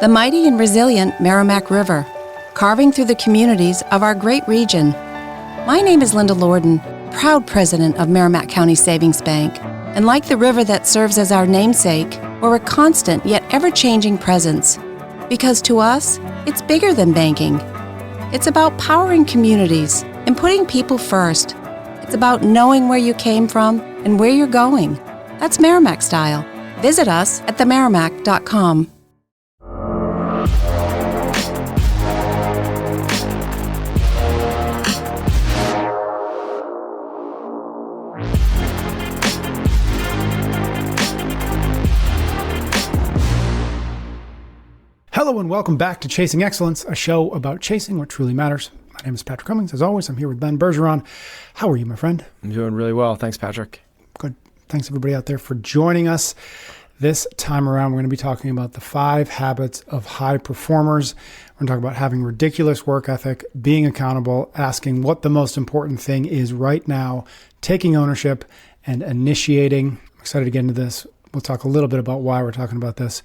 the mighty and resilient Merrimack River, carving through the communities of our great region. My name is Linda Lorden, proud president of Merrimack County Savings Bank, and like the river that serves as our namesake, we're a constant yet ever-changing presence. Because to us, it's bigger than banking. It's about powering communities and putting people first. It's about knowing where you came from and where you're going. That's Merrimack style. Visit us at themerrimack.com. Hello and welcome back to Chasing Excellence, a show about chasing what truly matters. My name is Patrick Cummings. As always, I'm here with Ben Bergeron. How are you, my friend? I'm doing really well. Thanks, Patrick. Good. Thanks, everybody out there, for joining us. This time around, we're going to be talking about the 5 habits of high performers. We're going to talk about having ridiculous work ethic, being accountable, asking what the most important thing is right now, taking ownership, and initiating. I'm excited to get into this. We'll talk a little bit about why we're talking about this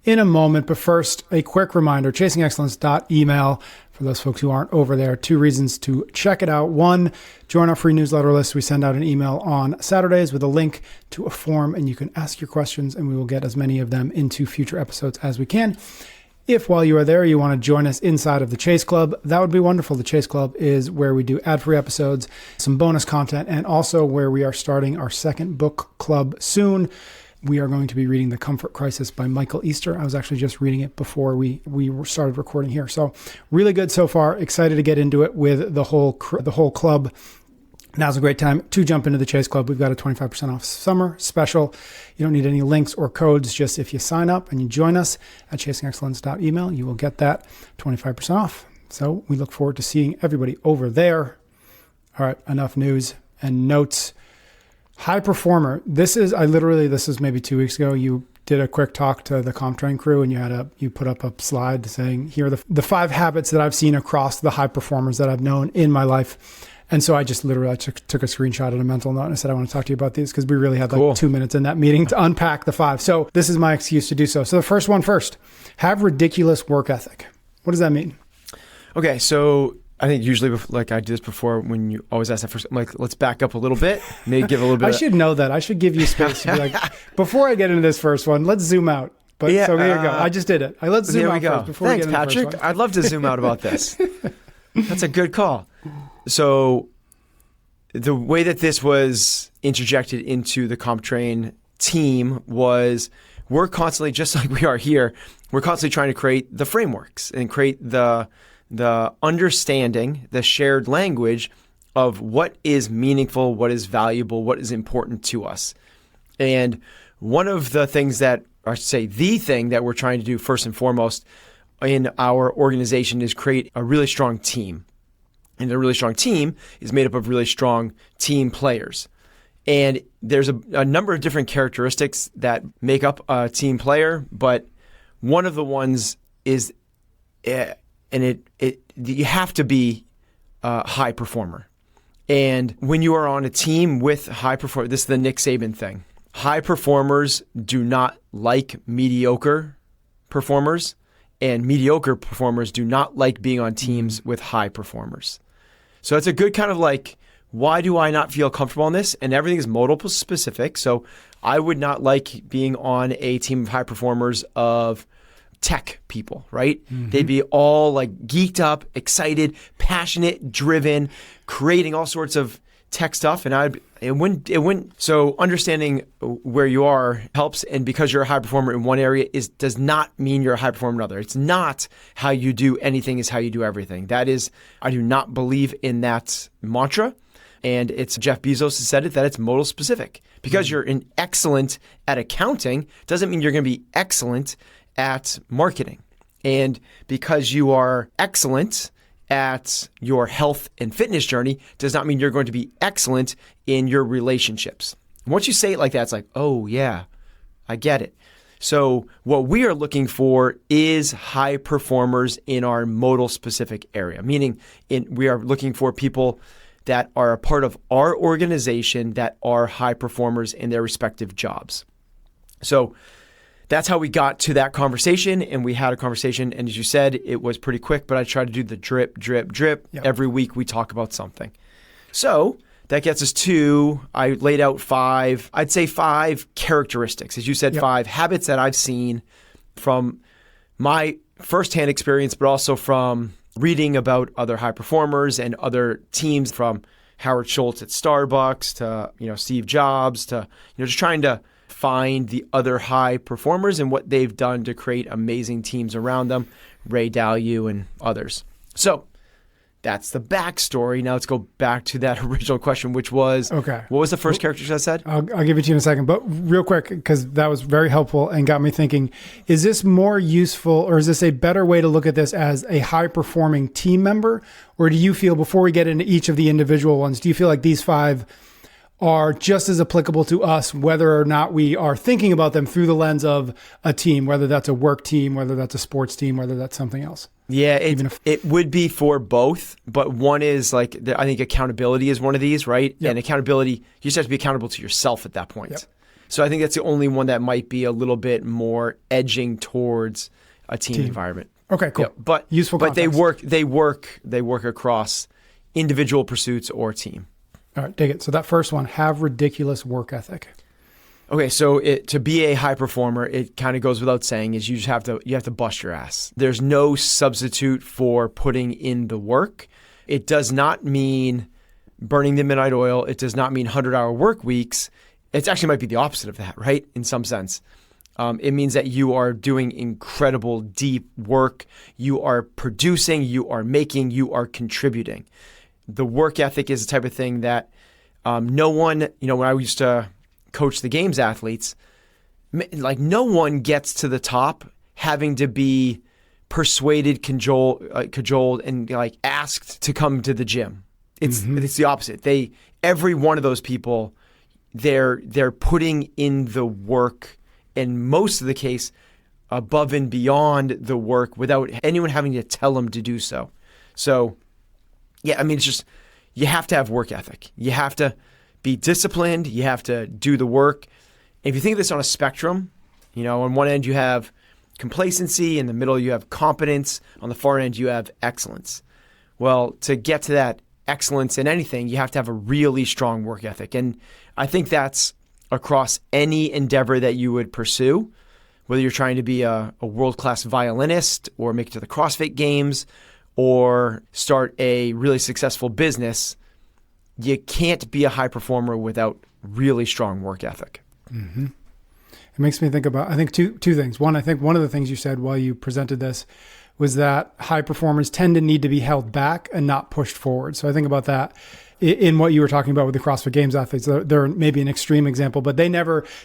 in a moment. But first, a quick reminder, chasingexcellence.email. For those folks who aren't over there, 2 reasons to check it out. 1, join our free newsletter list. We send out an email on Saturdays with a link to a form, and you can ask your questions, and we will get as many of them into future episodes as we can. If while you are there, you want to join us inside of the Chase Club, that would be wonderful. The Chase Club is where we do ad-free episodes, some bonus content, and also where we are starting our second book club soon. We are going to be reading The Comfort Crisis by Michael Easter. I was actually just reading it before we started recording here. So really good so far. Excited to get into it with the whole club. Now's a great time to jump into the Chase Club. We've got a 25% off summer special. You don't need any links or codes. Just if you sign up and you join us at chasingexcellence.email, you will get that 25% off. So we look forward to seeing everybody over there. All right, enough news and notes. High performer. This is maybe 2 weeks ago. You did a quick talk to the CompTrain crew, and you put up a slide saying, here are the 5 habits that I've seen across the high performers that I've known in my life. And so I just literally took a screenshot and a mental note, and I said, I want to talk to you about these because we really had like 2 minutes in that meeting to unpack the 5. So this is my excuse to do so. So the first one first, have ridiculous work ethic. What does that mean? Okay, so I think usually, like I do this before, when you always ask that first, I'm like, let's back up a little bit, maybe give a little bit. I should know that. I should give you space to be like, before I get into this first one, let's zoom out. But yeah, so here you go. I just did it. Let's zoom out first before we get into Patrick. The first one. I'd love to zoom out about this. That's a good call. So the way that this was interjected into the CompTrain team was we're constantly, just like we are here, we're constantly trying to create the frameworks and create the understanding, the shared language of what is meaningful, what is valuable, what is important to us. And one of the things that, or I should say the thing that we're trying to do first and foremost in our organization is create a really strong team. And a really strong team is made up of really strong team players. And there's a number of different characteristics that make up a team player, but one of the ones is you have to be a high performer. And when you are on a team with high performers, this is the Nick Saban thing. High performers do not like mediocre performers, and mediocre performers do not like being on teams with high performers. So it's a good kind of like, why do I not feel comfortable on this? And everything is modal specific. So I would not like being on a team of high performers of tech people, right? Mm-hmm. They'd be all like geeked up, excited, passionate, driven, creating all sorts of tech stuff. And it wouldn't. So understanding where you are helps. And because you're a high performer in one area does not mean you're a high performer in another. It's not how you do anything is how you do everything. That is, I do not believe in that mantra. And it's Jeff Bezos has said it, that it's modal specific. Because you're excellent at accounting doesn't mean you're going to be excellent at marketing. And because you are excellent at your health and fitness journey does not mean you're going to be excellent in your relationships. Once you say it like that, it's like, oh yeah, I get it. So what we are looking for is high performers in our modal specific area, meaning we are looking for people that are a part of our organization that are high performers in their respective jobs. So that's how we got to that conversation. And we had a conversation. And as you said, it was pretty quick, but I tried to do the drip, drip, drip. Yep. Every week we talk about something. So that gets us to, I laid out five characteristics. As you said, Yep. 5 habits that I've seen from my firsthand experience, but also from reading about other high performers and other teams, from Howard Schultz at Starbucks to, Steve Jobs to, just trying to find the other high performers and what they've done to create amazing teams around them, Ray Dalio and others. So that's the backstory. Now let's go back to that original question, which was, Okay. What was the first character I said? I'll give it to you in a second, but real quick, because that was very helpful and got me thinking, is this more useful, or is this a better way to look at this as a high-performing team member? Or do you feel, before we get into each of the individual ones, do you feel like these 5 are just as applicable to us, whether or not we are thinking about them through the lens of a team, whether that's a work team, whether that's a sports team, whether that's something else? Yeah, it would be for both, but one is like, I think accountability is one of these, right? Yep. And accountability, you just have to be accountable to yourself at that point. Yep. So I think that's the only one that might be a little bit more edging towards a team. Environment. Okay, cool. Yeah, but useful but context. they work across individual pursuits or team. All right, dig it. So that first one, have ridiculous work ethic. Okay, so to be a high performer, it kind of goes without saying, is you have to bust your ass. There's no substitute for putting in the work. It does not mean burning the midnight oil. It does not mean 100-hour work weeks. It actually might be the opposite of that, right? In some sense. It means that you are doing incredible, deep work. You are producing, you are making, you are contributing. The work ethic is the type of thing that no one, when I used to coach the games athletes, like no one gets to the top having to be persuaded, cajoled, and like asked to come to the gym. It's the opposite. Every one of those people, they're putting in the work, and most of the case, above and beyond the work, without anyone having to tell them to do so. So, yeah, I mean, it's just, you have to have work ethic. You have to be disciplined. You have to do the work. If you think of this on a spectrum, on one end you have complacency, in the middle you have competence, on the far end you have excellence. Well, to get to that excellence in anything, you have to have a really strong work ethic. And I think that's across any endeavor that you would pursue, whether you're trying to be a world-class violinist or make it to the CrossFit Games or start a really successful business. You can't be a high performer without really strong work ethic. Mm-hmm. It makes me think about, I think, two things. One, I think one of the things you said while you presented this was that high performers tend to need to be held back and not pushed forward. So I think about that in what you were talking about with the CrossFit Games athletes. They're maybe an extreme example, but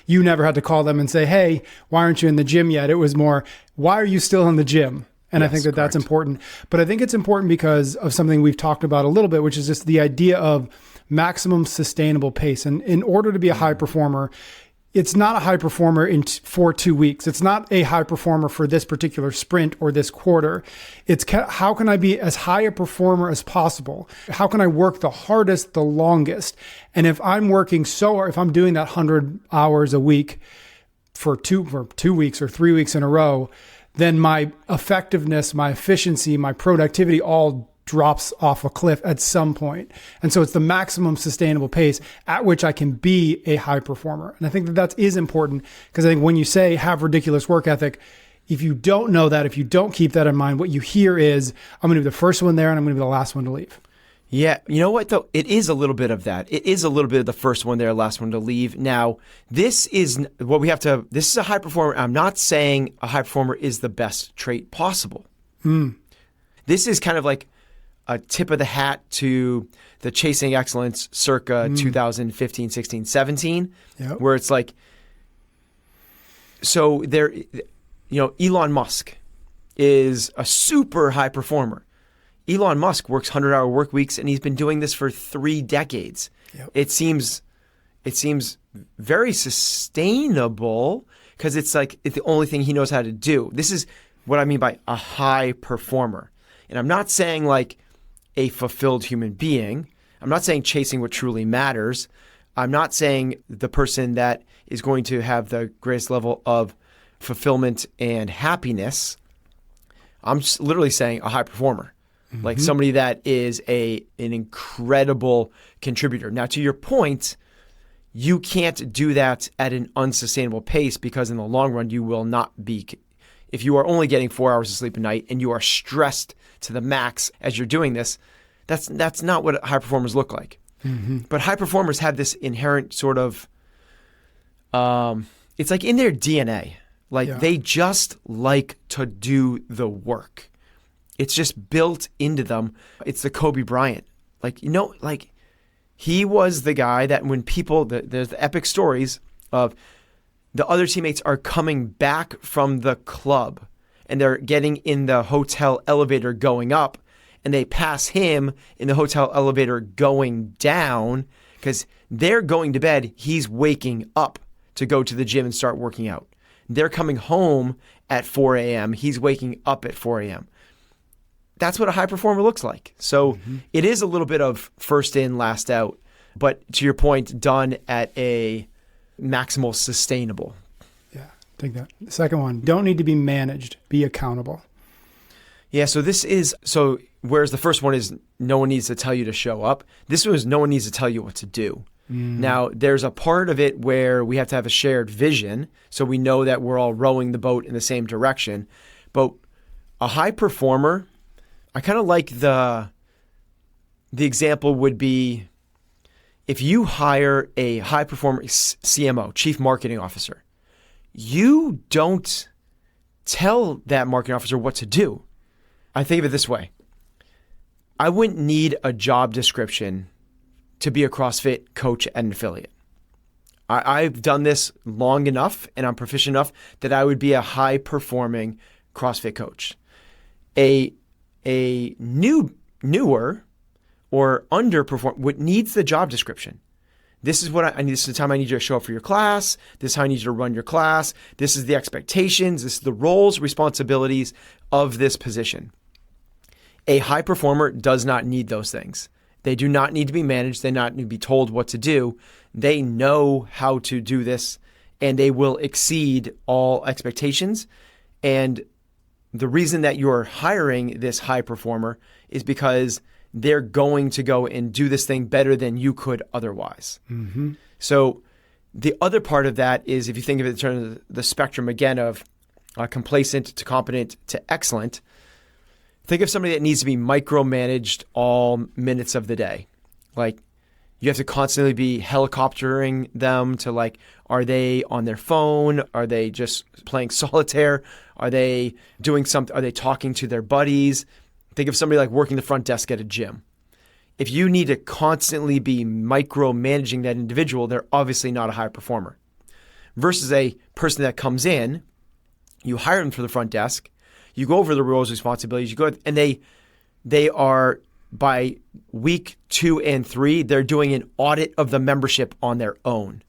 you never had to call them and say, hey, why aren't you in the gym yet? It was more, why are you still in the gym? And yes, I think that's important. But I think it's important because of something we've talked about a little bit, which is just the idea of maximum sustainable pace. And in order to be a high performer, it's not a high performer for 2 weeks. It's not a high performer for this particular sprint or this quarter. It's how can I be as high a performer as possible? How can I work the hardest, the longest? And if I'm working if I'm doing that 100 hours a week for 2 weeks or 3 weeks in a row, then my effectiveness, my efficiency, my productivity all drops off a cliff at some point. And so it's the maximum sustainable pace at which I can be a high performer. And I think that is important because I think when you say have ridiculous work ethic, if you don't know that, if you don't keep that in mind, what you hear is, I'm going to be the first one there and I'm going to be the last one to leave. Yeah. You know what, though? It is a little bit of that. It is a little bit of the first one there, last one to leave. Now, this is a high performer. I'm not saying a high performer is the best trait possible. This is kind of like a tip of the hat to the Chasing Excellence circa 2015, 16, 17, yep. Where it's like, so there, Elon Musk is a super high performer. Elon Musk works 100-hour work weeks, and he's been doing this for 3 decades. Yep. It seems very sustainable because it's the only thing he knows how to do. This is what I mean by a high performer. And I'm not saying like a fulfilled human being. I'm not saying chasing what truly matters. I'm not saying the person that is going to have the greatest level of fulfillment and happiness, I'm literally saying a high performer, like somebody that is an incredible contributor. Now, to your point, you can't do that at an unsustainable pace because in the long run, you will not be. If you are only getting 4 hours of sleep a night and you are stressed to the max as you're doing this, that's not what high performers look like. But high performers have this inherent sort of, it's like in their DNA. Like they just like to do the work. It's just built into them. It's the Kobe Bryant. Like, like he was the guy that when people, there's the epic stories of the other teammates are coming back from the club and they're getting in the hotel elevator going up and they pass him in the hotel elevator going down because they're going to bed. He's waking up to go to the gym and start working out. They're coming home at 4 a.m. He's waking up at 4 a.m. That's what a high performer looks like. So it is a little bit of first in, last out, but to your point, done at a maximal sustainable. Yeah, take that. The second one, don't need to be managed, be accountable. Yeah, so whereas the first one is no one needs to tell you to show up, this one is no one needs to tell you what to do. Now, there's a part of it where we have to have a shared vision, so we know that we're all rowing the boat in the same direction. But a high performer, I kind of like the example would be if you hire a high performer CMO, Chief Marketing Officer, you don't tell that marketing officer what to do. I think of it this way. I wouldn't need a job description to be a CrossFit coach at an affiliate. I've done this long enough and I'm proficient enough that I would be a high-performing CrossFit coach. A newer or underperform what needs the job description. This is what I need. This is the time I need you to show up for your class. This is how I need you to run your class. This is the expectations. This is the roles, responsibilities of this position. A high performer does not need those things. They do not need to be managed. They do not need to be told what to do. They know how to do this and they will exceed all expectations. And the reason that you're hiring this high performer is because they're going to go and do this thing better than you could otherwise. So the other part of that is if you think of it in terms of the spectrum again of complacent to competent to excellent, think of somebody that needs to be micromanaged all minutes of the day. Like you have to constantly be helicoptering them to like, are they on their phone? Are they just playing solitaire? Are they doing something? Are they talking to their buddies? Think of somebody like working the front desk at a gym. If you need to constantly be micromanaging that individual, they're obviously not a high performer. Versus a person that comes in, you hire them for the front desk, you go over the roles, responsibilities, you go, and they are by week 2 and 3, they're doing an audit of the membership on their own.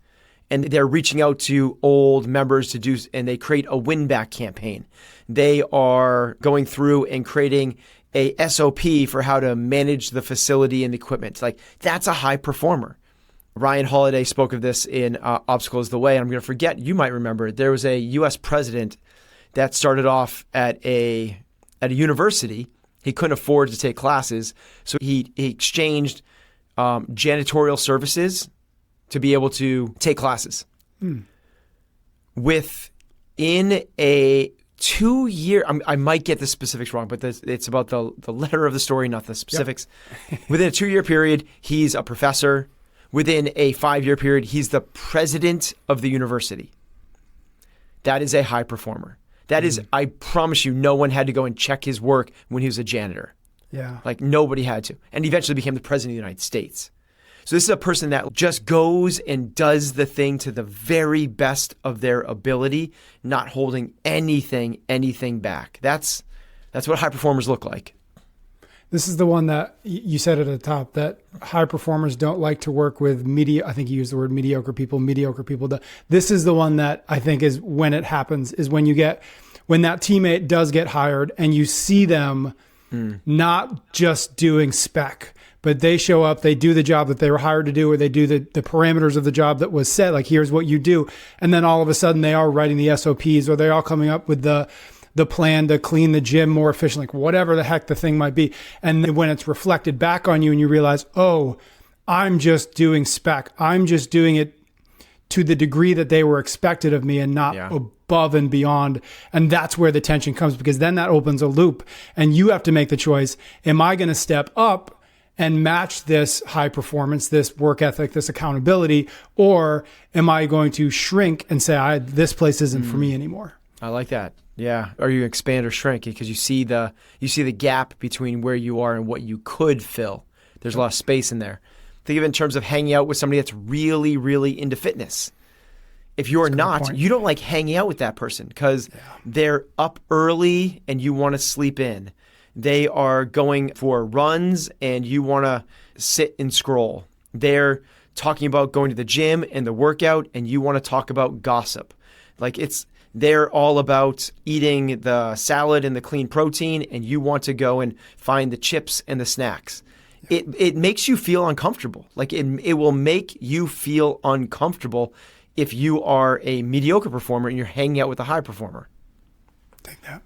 And they're reaching out to old members to do, and they create a win back campaign. They are going through and creating a SOP for how to manage the facility and the equipment. Like that's a high performer. Ryan Holiday spoke of this in Obstacle is the Way. And I'm going to forget, you might remember, there was a US president that started off at a university. He couldn't afford to take classes. So he exchanged janitorial services to be able to take classes. Within a 2-year, I might get the specifics wrong, but it's about the letter of the story, not the specifics. Yep. Within a 2-year period, he's a professor. Within a 5-year period, he's the president of the university. That is a high performer. That is, I promise you, no one had to go and check his work when he was a janitor. Yeah. Like nobody had to. And eventually became the president of the United States. So this is a person that just goes and does the thing to the very best of their ability, not holding anything back. That's what high performers look like. This is the one that you said at the top, that high performers don't like to work with I think you used the word mediocre people. This is the one that I think is when it happens, is when that teammate does get hired and you see them not just doing spec, but they show up, they do the job that they were hired to do, or they do the parameters of the job that was set, like here's what you do. And then all of a sudden they are writing the SOPs, or they're all coming up with the plan to clean the gym more efficiently, like whatever the heck the thing might be. And then when it's reflected back on you and you realize, oh, I'm just doing spec. I'm just doing it to the degree that they were expected of me and not above and beyond. And that's where the tension comes, because then that opens a loop and you have to make the choice. Am I going to step up and match this high performance, this work ethic, this accountability, or am I going to shrink and say, this place isn't for me anymore? I like that. Yeah. Or you expand or shrink because you see the gap between where you are and what you could fill. There's a lot of space in there. Think of it in terms of hanging out with somebody that's really, really into fitness. If you're not, you don't like hanging out with that person because they're up early and you want to sleep in. They are going for runs and you want to sit and scroll. They're talking about going to the gym and the workout and you want to talk about gossip. They're all about eating the salad and the clean protein, and you want to go and find the chips and the snacks. Yeah. It makes you feel uncomfortable. Like it will make you feel uncomfortable if you are a mediocre performer and you're hanging out with a high performer. Take that.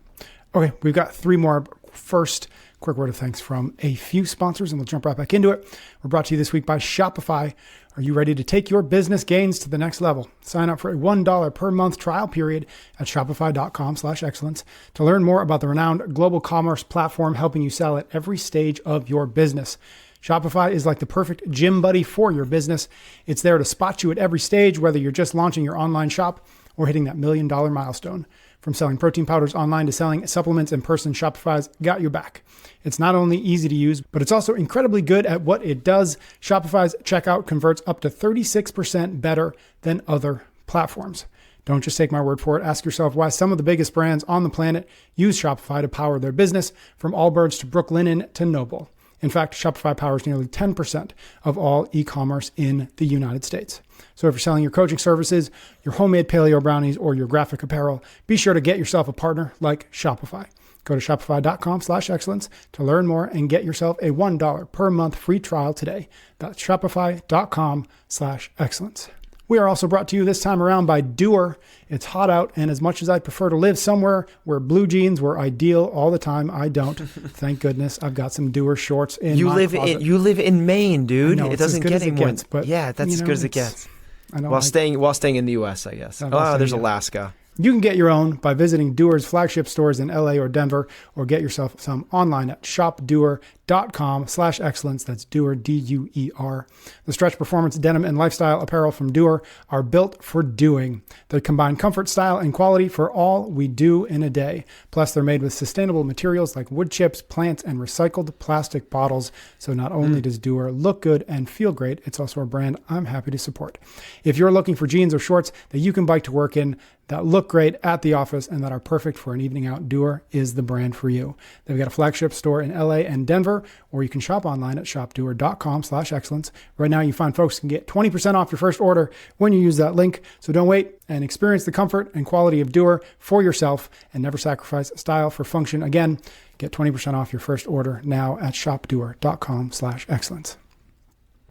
Okay, we've got 3 more. First, quick word of thanks from a few sponsors, and we'll jump right back into it. We're brought to you this week by Shopify. Are you ready to take your business gains to the next level? Sign up for a $1 per month trial period at shopify.com/excellence to learn more about the renowned global commerce platform helping you sell at every stage of your business. Shopify is like the perfect gym buddy for your business. It's there to spot you at every stage, whether you're just launching your online shop or hitting that $1 million milestone. From selling protein powders online to selling supplements in person, Shopify's got your back. It's not only easy to use, but it's also incredibly good at what it does. Shopify's checkout converts up to 36% better than other platforms. Don't just take my word for it. Ask yourself why some of the biggest brands on the planet use Shopify to power their business, from Allbirds to Brooklinen to Noble. In fact, Shopify powers nearly 10% of all e-commerce in the United States. So if you're selling your coaching services, your homemade paleo brownies, or your graphic apparel, be sure to get yourself a partner like Shopify. Go to shopify.com/excellence to learn more and get yourself a $1 per month free trial today. That's shopify.com/excellence. We are also brought to you this time around by DUER. It's hot out, and as much as I'd prefer to live somewhere where blue jeans were ideal all the time, I don't. Thank goodness I've got some DUER shorts in my closet. You live in Maine, dude. Know, it doesn't get any more. But yeah, that's as good as it gets. While staying in the U.S., I guess. There's Alaska. You can get your own by visiting DUER's flagship stores in LA or Denver, or get yourself some online at shopduer.com/excellence. That's DUER, DUER. The stretch performance denim and lifestyle apparel from DUER are built for doing. They combine comfort, style, and quality for all we do in a day. Plus, they're made with sustainable materials like wood chips, plants, and recycled plastic bottles. So not only does DUER look good and feel great, it's also a brand I'm happy to support. If you're looking for jeans or shorts that you can bike to work in, that look great at the office, and that are perfect for an evening out, DUER is the brand for you. They've got a flagship store in LA and Denver, or you can shop online at shopduer.com/excellence. Right now, you find folks can get 20% off your first order when you use that link. So don't wait and experience the comfort and quality of DUER for yourself, and never sacrifice style for function. Again, get 20% off your first order now at shopduer.com/excellence.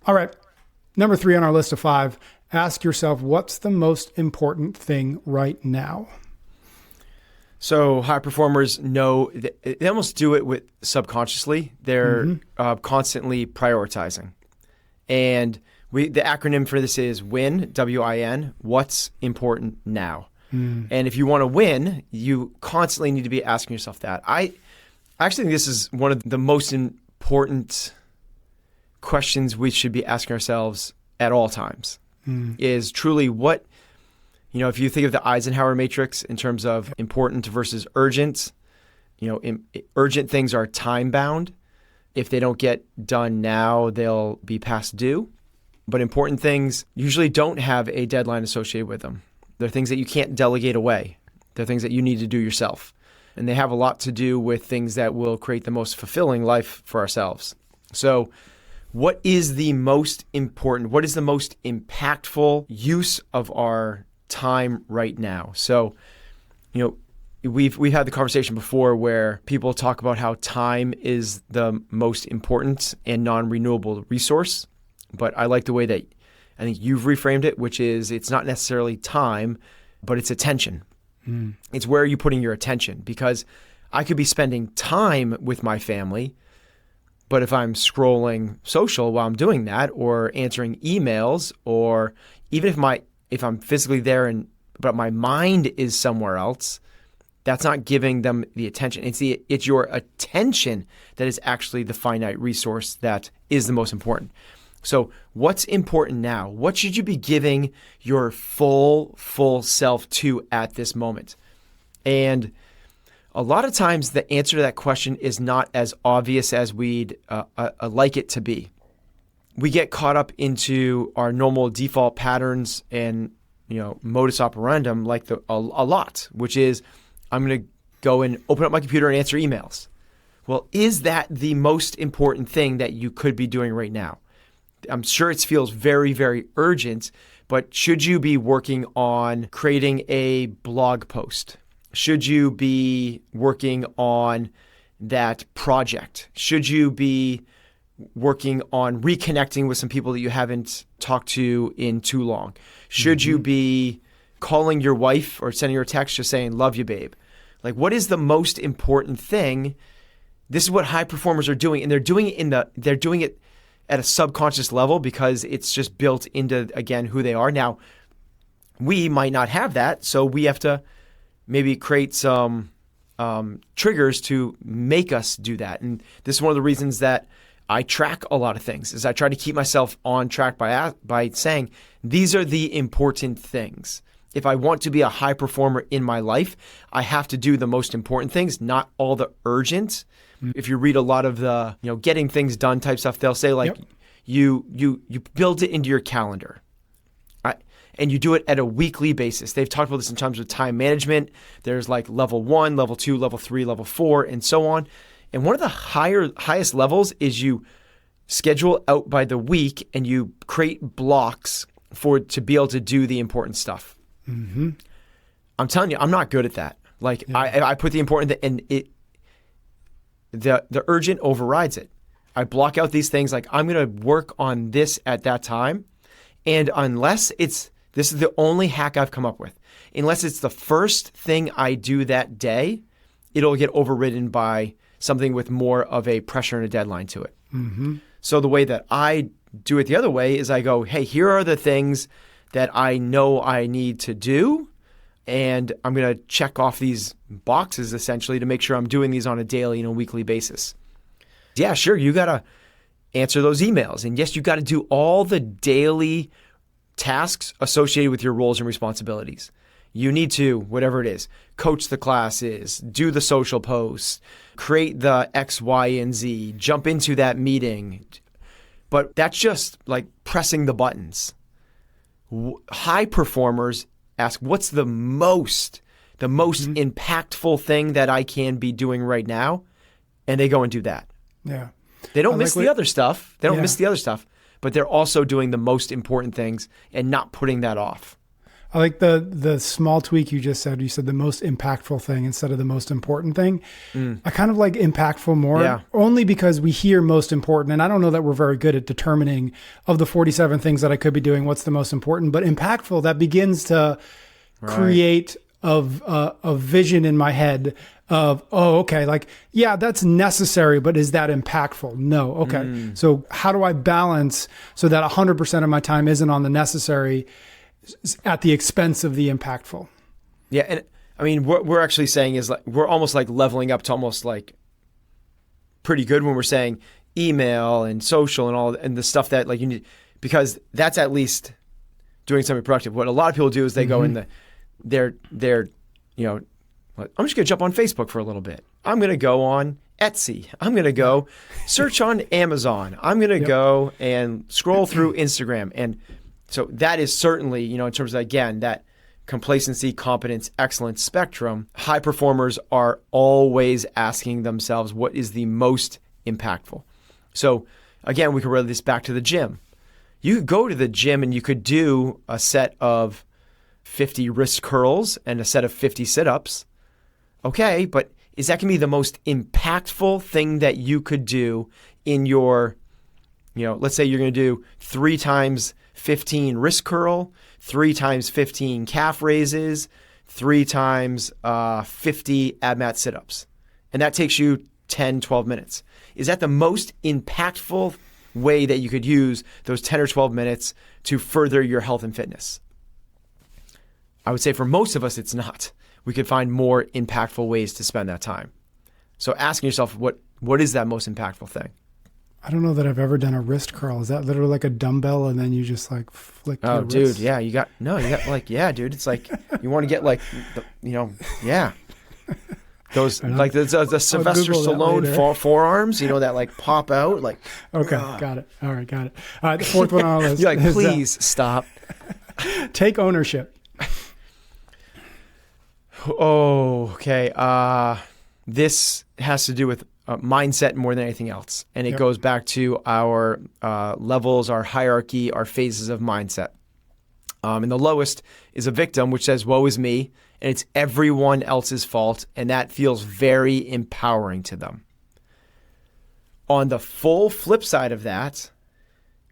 All right. Number 3 on our list of 5. Ask yourself, what's the most important thing right now? So high performers know they almost do it with subconsciously. They're constantly prioritizing. And the acronym for this is WIN, W-I-N, what's important now. And if you want to win, you constantly need to be asking yourself that. I actually think this is one of the most important questions we should be asking ourselves at all times. Is truly what, if you think of the Eisenhower matrix in terms of important versus urgent, urgent things are time bound. If they don't get done now, they'll be past due. But important things usually don't have a deadline associated with them. They're things that you can't delegate away. They're things that you need to do yourself. And they have a lot to do with things that will create the most fulfilling life for ourselves. So what is the most important, what is the most impactful use of our time right now? So, we've had the conversation before where people talk about how time is the most important and non-renewable resource. But I like the way that I think you've reframed it, which is it's not necessarily time, but it's attention. It's where are you putting your attention? Because I could be spending time with my family, but if I'm scrolling social while I'm doing that, or answering emails, or even if I'm physically there but my mind is somewhere else, that's not giving them the attention. It's your attention that is actually the finite resource that is the most important. So what's important now? What should you be giving your full self to at this moment? And a lot of times the answer to that question is not as obvious as we'd like it to be. We get caught up into our normal default patterns and modus operandum like a lot, which is I'm going to go and open up my computer and answer emails. Well, is that the most important thing that you could be doing right now? I'm sure it feels very, very urgent, but should you be working on creating a blog post? Should you be working on that project? Should you be working on reconnecting with some people that you haven't talked to in too long? Should you be calling your wife or sending her a text just saying, love you, babe? Like, what is the most important thing? This is what high performers are doing. And they're doing it at a subconscious level because it's just built into, again, who they are. Now, we might not have that, so we have to maybe create some triggers to make us do that. And this is one of the reasons that I track a lot of things, is I try to keep myself on track by saying, these are the important things. If I want to be a high performer in my life, I have to do the most important things, not all the urgent. If you read a lot of the, getting things done type stuff, they'll say like, you build it into your calendar, and you do it at a weekly basis. They've talked about this in terms of time management. There's like level 1, level 2, level 3, level 4, and so on. And one of the highest levels is you schedule out by the week and you create blocks to be able to do the important stuff. Mm-hmm. I'm telling you, I'm not good at that. Like I put the important and the urgent overrides it. I block out these things like I'm going to work on this at that time. And unless this is the only hack I've come up with, unless it's the first thing I do that day, it'll get overridden by something with more of a pressure and a deadline to it. Mm-hmm. So the way that I do it the other way is I go, hey, here are the things that I know I need to do. And I'm going to check off these boxes essentially to make sure I'm doing these on a daily and a weekly basis. Yeah, sure, you got to answer those emails. And yes, you got to do all the daily tasks associated with your roles and responsibilities. You need to, whatever it is, coach the classes, do the social posts, create the X, Y, and Z, jump into that meeting. But that's just like pressing the buttons. High performers ask, what's the most impactful thing that I can be doing right now? And they go and do that. Yeah. They don't miss the other stuff. They don't miss the other stuff, but they're also doing the most important things and not putting that off. I like the small tweak you just said. You said the most impactful thing instead of the most important thing. I kind of like impactful more, only because we hear most important. And I don't know that we're very good at determining of the 47 things that I could be doing, what's the most important. But impactful, that begins to create a vision in my head of, okay, like, yeah, that's necessary, but is that impactful? No. Okay. So how do I balance so that 100% of my time isn't on the necessary at the expense of the impactful? Yeah. And I mean, what we're actually saying is like, we're almost like leveling up to almost like pretty good when we're saying email and social and all, and the stuff that like you need, because that's at least doing something productive. What a lot of people do is they go in they're I'm just going to jump on Facebook for a little bit. I'm going to go on Etsy. I'm going to go search on Amazon. I'm going to go and scroll through Instagram. And so that is certainly, in terms of, again, that complacency, competence, excellence spectrum, high performers are always asking themselves, what is the most impactful? So again, we can relate this back to the gym. You could go to the gym and you could do a set of 50 wrist curls and a set of 50 sit-ups. Okay, but is that going to be the most impactful thing that you could do in your, let's say you're going to do 3 times 15 wrist curl, 3 times 15 calf raises, 3 times 50 ab mat sit-ups. And that takes you 10, 12 minutes. Is that the most impactful way that you could use those 10 or 12 minutes to further your health and fitness? I would say for most of us, it's not. We could find more impactful ways to spend that time. So asking yourself, what is that most impactful thing? I don't know that I've ever done a wrist curl. Is that literally like a dumbbell and then you just like flick your wrist? Oh, dude, yeah, dude, it's like you want to get like, those like the Sylvester Stallone forearms, that like pop out like. Okay, got it. All right, got it. The fourth one on our list. You're like, please stop. Take ownership. Oh, okay. This has to do with mindset more than anything else. And it goes back to our levels, our hierarchy, our phases of mindset. And the lowest is a victim, which says, woe is me, and it's everyone else's fault. And that feels very empowering to them. On the full flip side of that,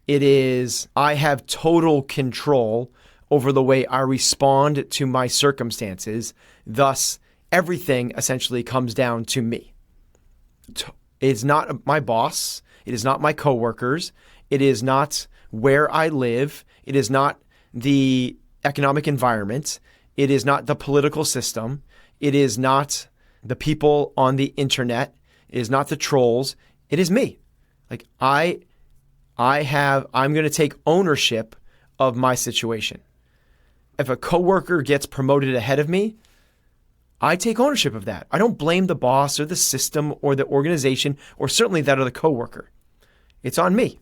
it is, I have total control over the way I respond to my circumstances. Thus, everything essentially comes down to me. It's not my boss. It is not my coworkers. It is not where I live. It is not the economic environment. It is not the political system. It is not the people on the internet. It is not the trolls. It is me. Like I'm going to take ownership of my situation. If a coworker gets promoted ahead of me, I take ownership of that. I don't blame the boss or the system or the organization or certainly that of the coworker. It's on me.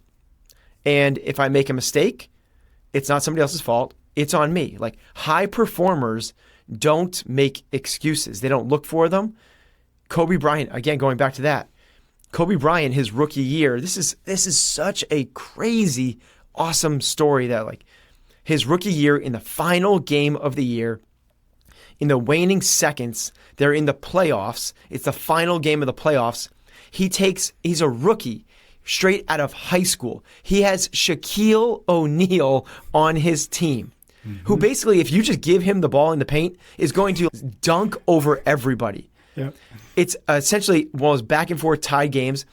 And if I make a mistake, it's not somebody else's fault. It's on me. Like high performers don't make excuses. They don't look for them. Kobe Bryant, again, going back to that. Kobe Bryant, his rookie year, this is such a crazy, awesome story that like his rookie year in the final game of the year, in the waning seconds, they're in the playoffs. It's the final game of the playoffs. He's a rookie straight out of high school. He has Shaquille O'Neal on his team, who basically, if you just give him the ball in the paint, is going to dunk over everybody. Yep. It's essentially one of those back and forth tied games.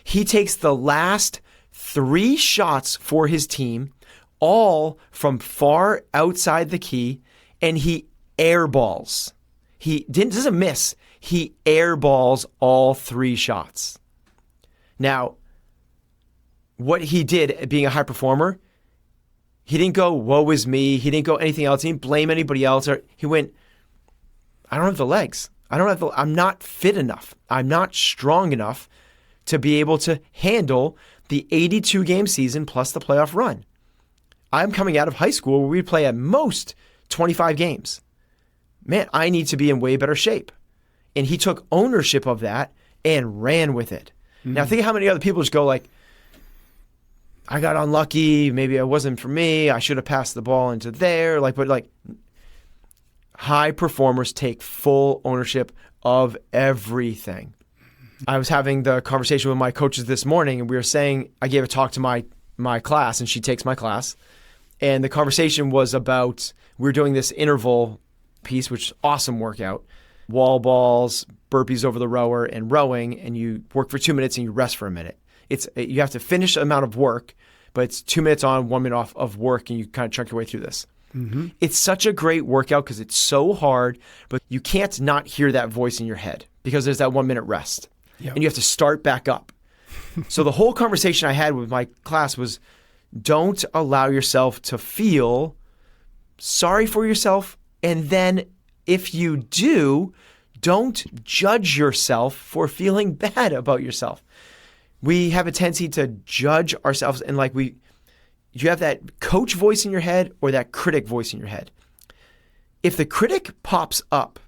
He takes the last 3 shots for his team, all from far outside the key, and he airballs. He doesn't miss. He airballs all 3 shots. Now, what he did being a high performer, he didn't go, woe is me. He didn't go anything else. He didn't blame anybody else. He went, I don't have the legs. I'm not fit enough. I'm not strong enough to be able to handle the 82 game season plus the playoff run. I'm coming out of high school where we play at most 25 games. Man, I need to be in way better shape. And he took ownership of that and ran with it. Now think of how many other people just go like, I got unlucky. Maybe it wasn't for me. I should have passed the ball into there. But high performers take full ownership of everything. I was having the conversation with my coaches this morning, and we were saying, I gave a talk to my class, and she takes my class. And the conversation was about, we were doing this interval piece, which is awesome workout, wall balls, burpees over the rower, and rowing, and you work for 2 minutes and you rest for a minute. You have to finish the amount of work, but it's 2 minutes on, 1 minute off of work, and you kind of chunk your way through this. It's such a great workout because it's so hard, but you can't not hear that voice in your head because there's that 1 minute rest. Yep. And you have to start back up. So the whole conversation I had with my class was, don't allow yourself to feel sorry for yourself. And then if you do, don't judge yourself for feeling bad about yourself. We have a tendency to judge ourselves, and you have that coach voice in your head or that critic voice in your head. If the critic pops up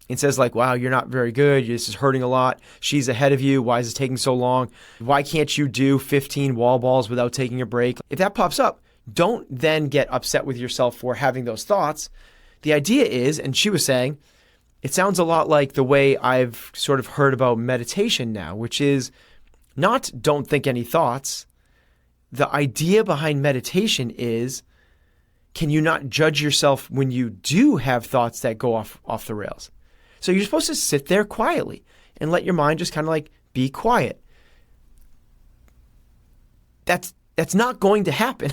and says wow, you're not very good, this is hurting a lot, she's ahead of you, why is it taking so long? Why can't you do 15 wall balls without taking a break? If that pops up, don't then get upset with yourself for having those thoughts. The idea is, and she was saying, it sounds a lot like the way I've sort of heard about meditation now, which is not don't think any thoughts. The idea behind meditation is, can you not judge yourself when you do have thoughts that go off the rails? So you're supposed to sit there quietly and let your mind just kind of like be quiet. That's not going to happen.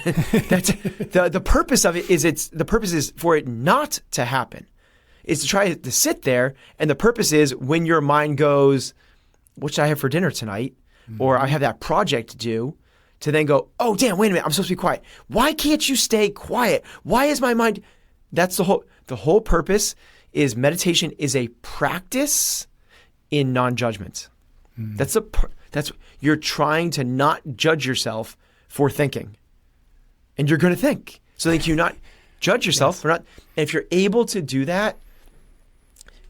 That's the purpose of it the purpose is for it not to happen. Is to try to sit there, and the purpose is when your mind goes, what should I have for dinner tonight? Or I have that project due, to then go, oh damn, wait a minute, I'm supposed to be quiet. Why can't you stay quiet? Why is my mind? That's the whole purpose is meditation is a practice in non-judgment. That's you're trying to not judge yourself for thinking. And you're going to think. So that you not judge yourself for not. And if you're able to do that,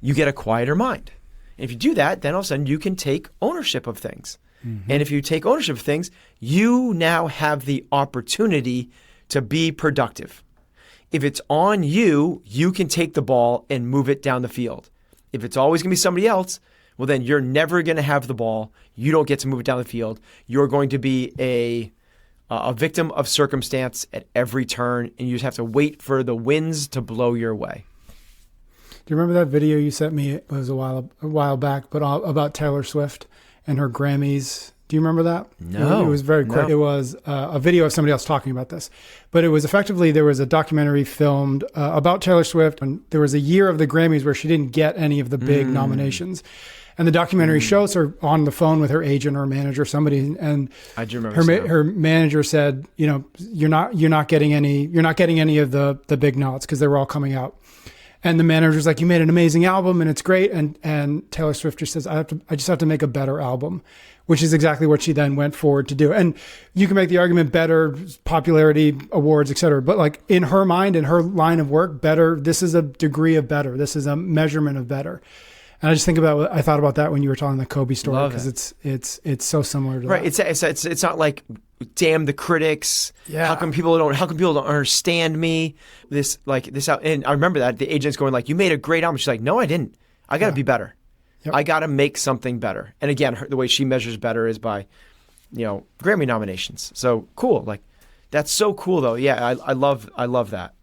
you get a quieter mind. And if you do that, then all of a sudden you can take ownership of things. And if you take ownership of things, you now have the opportunity to be productive. If it's on you, you can take the ball and move it down the field. If it's always going to be somebody else, well, then you're never going to have the ball. You don't get to move it down the field. You're going to be a victim of circumstance at every turn, and you just have to wait for the winds to blow your way. Do you remember that video you sent me? It was a while back, but about Taylor Swift and her Grammys. Do you remember that? No. It was very quick. No. It was a video of somebody else talking about this. But it was effectively, there was a documentary filmed about Taylor Swift, and there was a year of the Grammys where she didn't get any of the big nominations. And the documentary shows her on the phone with her agent or manager, somebody, and I do remember her manager said, you're not getting any of the big nods because they were all coming out. And the manager's like, you made an amazing album and it's great. And Taylor Swift just says, I just have to make a better album, which is exactly what she then went forward to do. And you can make the argument better, popularity, awards, et cetera. But like in her mind, in her line of work, better, this is a degree of better. This is a measurement of better. And I just I thought about that when you were telling the Kobe story, because it's so similar to right. that. It's not like, damn the critics. Yeah. How come people don't understand me? This and I remember that the agent's going like, you made a great album. She's like, no, I didn't. I got to be better. Yep. I got to make something better. And again, the way she measures better is by, Grammy nominations. So cool. Like that's so cool though. Yeah. I love that.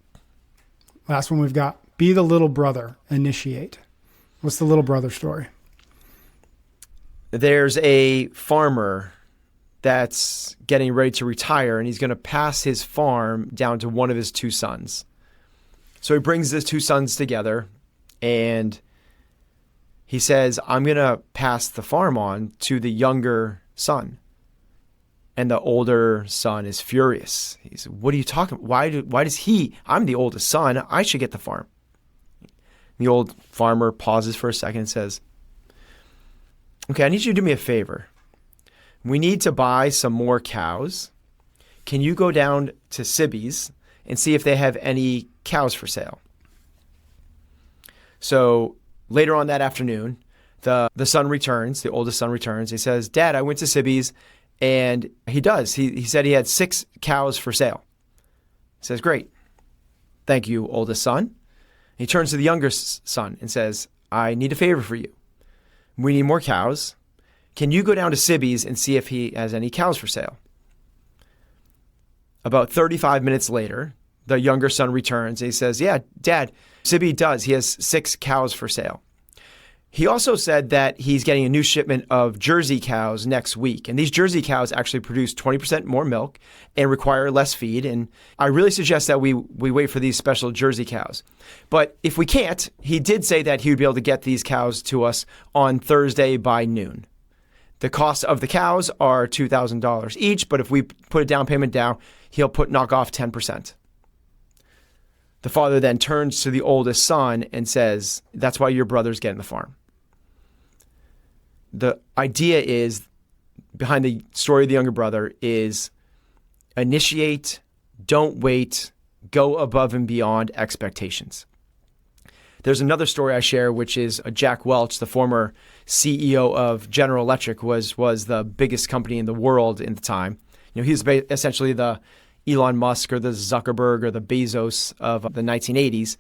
Last one we've got, be the little brother, initiate. What's the little brother story? There's a farmer that's getting ready to retire, and he's going to pass his farm down to one of his two sons. So he brings his two sons together, and he says, I'm going to pass the farm on to the younger son. And the older son is furious. He says, what are you talking about? Why does I'm the oldest son. I should get the farm. The old farmer pauses for a second and says, okay, I need you to do me a favor. We need to buy some more cows. Can you go down to Sibby's and see if they have any cows for sale? So later on that afternoon, the son returns, the oldest son returns. He says, Dad, I went to Sibby's, and he does. He said he had 6 cows for sale. He says, great. Thank you, oldest son. He turns to the younger son and says, I need a favor for you. We need more cows. Can you go down to Sibby's and see if he has any cows for sale? About 35 minutes later, the younger son returns and he says, yeah, Dad, Sibby does. He has 6 cows for sale. He also said that he's getting a new shipment of Jersey cows next week. And these Jersey cows actually produce 20% more milk and require less feed. And I really suggest that we wait for these special Jersey cows. But if we can't, he did say that he would be able to get these cows to us on Thursday by noon. The cost of the cows are $2,000 each, but if we put a down payment down, he'll knock off 10%. The father then turns to the oldest son and says, that's why your brother's getting the farm. The idea is, behind the story of the younger brother, is initiate, don't wait, go above and beyond expectations. There's another story I share, which is Jack Welch, the former CEO of General Electric, was the biggest company in the world in the time. He's essentially the Elon Musk or the Zuckerberg or the Bezos of the 1980s.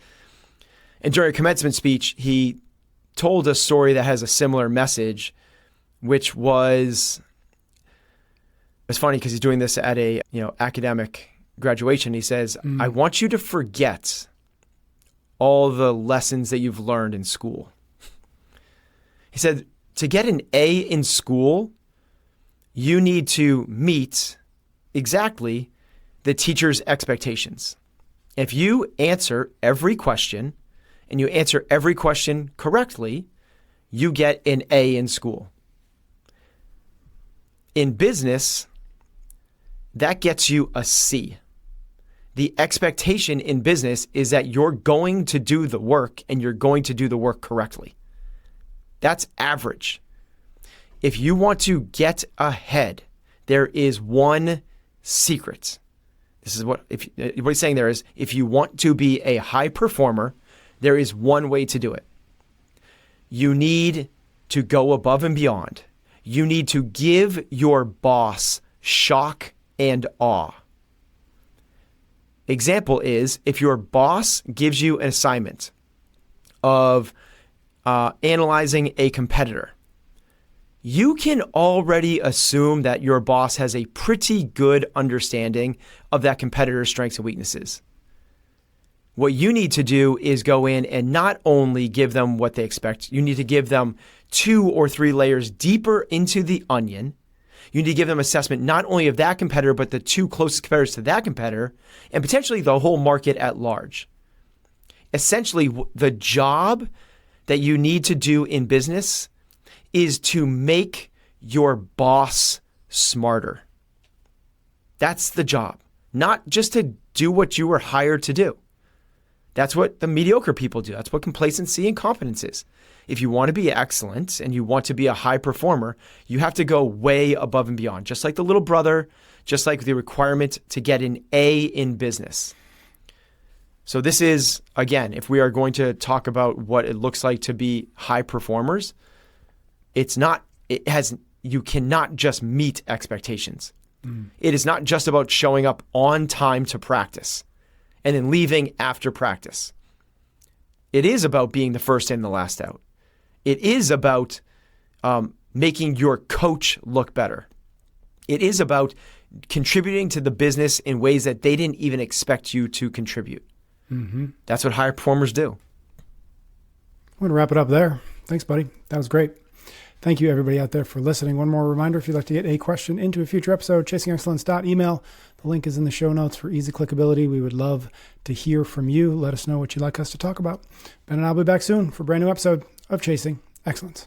And during a commencement speech, he told a story that has a similar message, which was, it's funny because he's doing this at a academic graduation. He says, I want you to forget all the lessons that you've learned in school. He said, to get an A in school, you need to meet exactly the teacher's expectations. If you answer every question and you answer every question correctly, you get an A in school. In business, that gets you a C. The expectation in business is that you're going to do the work and you're going to do the work correctly. That's average. If you want to get ahead, there is one secret. This is what he's saying there is, if you want to be a high performer, there is one way to do it. You need to go above and beyond. You need to give your boss shock and awe. Example is, if your boss gives you an assignment of analyzing a competitor, you can already assume that your boss has a pretty good understanding of that competitor's strengths and weaknesses. What you need to do is go in and not only give them what they expect, you need to give them 2 or 3 layers deeper into the onion. You need to give them assessment not only of that competitor, but the 2 closest competitors to that competitor, and potentially the whole market at large. Essentially, the job that you need to do in business is to make your boss smarter. That's the job, not just to do what you were hired to do. That's what the mediocre people do. That's what complacency and competence is. If you want to be excellent and you want to be a high performer, you have to go way above and beyond, just like the little brother, just like the requirement to get an A in business. So this is, again, if we are going to talk about what it looks like to be high performers, you cannot just meet expectations. It is not just about showing up on time to practice and then leaving after practice. It is about being the first in, the last out. It is about making your coach look better. It is about contributing to the business in ways that they didn't even expect you to contribute. That's what high performers do. I'm going to wrap it up there. Thanks, buddy. That was great. Thank you, everybody out there, for listening. One more reminder, if you'd like to get a question into a future episode, chasingexcellence.email. The link is in the show notes for easy clickability. We would love to hear from you. Let us know what you'd like us to talk about. Ben and I'll be back soon for a brand new episode of Chasing Excellence.